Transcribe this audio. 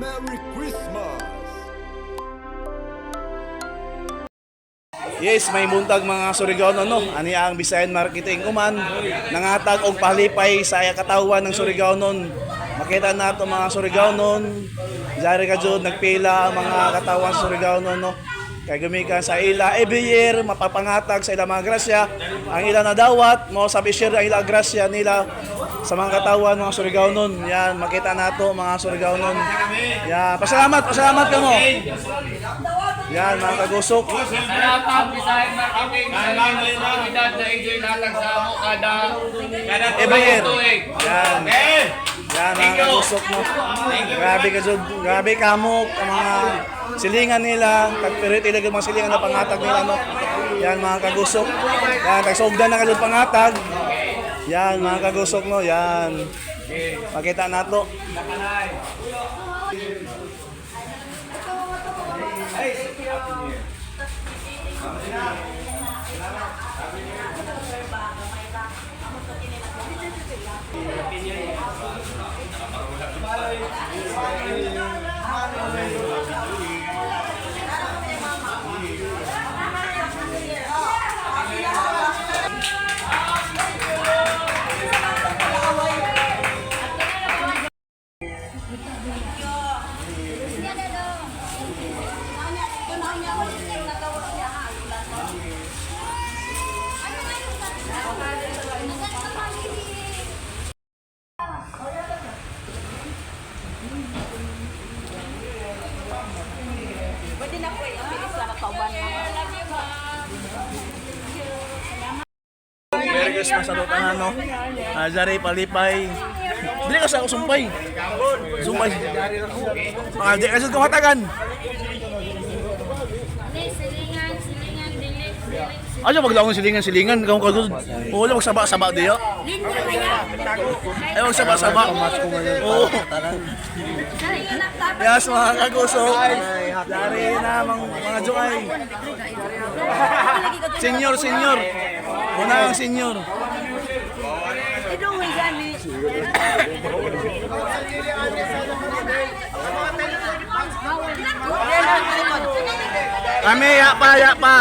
Merry Christmas! Yes, may buntag mga Surigao no. Ani ang Visayan Marketing Kuman nangatag og palipay sa katawan ng Surigao nun. Makita nato mga Surigao nun. Jari ka jud nagpila ang mga katawan sa Surigao no. Kay gumikan sa ila every year mapapangatag sa ila mga grasya. Ang ila na dawat mo sa share ang ila grasya nila sa mga katawan mga Surigao nun. Yan makita nato mga Surigao nun. Yan, pasalamat kamo. Yan mga kagusok. Salamat Visayan Marketing. Salamat sa komunidad na enjoy nalang sa amo kada Every year. tuig. Yan. Yan mga kagusok mo. Grabe ka jud, grabe kamo ang mga silingan nila, tagpirit ilag mga silingan na pangatag nila no. Yan mga kagusok. Yan tagsugdan na ka jud pangatag. Yan mga kagusok no, yan. Makita nato. Pwede na po yung bilis na natauban mo. Merry Christmas sa lutan no. Jari palipay. Dili ka sa sumpay. Sumpay. Di ka sa kamatagan. Silingan, dilik. Aja maglaong silingan kamo kagud. Wala magsaba-saba diyo. Lindo na niya. Ay magsaba-saba. Oo. Yes mga kagusok. Jari na mga jungay. Senior. Una ang senior. Idong gani. Kami yapa.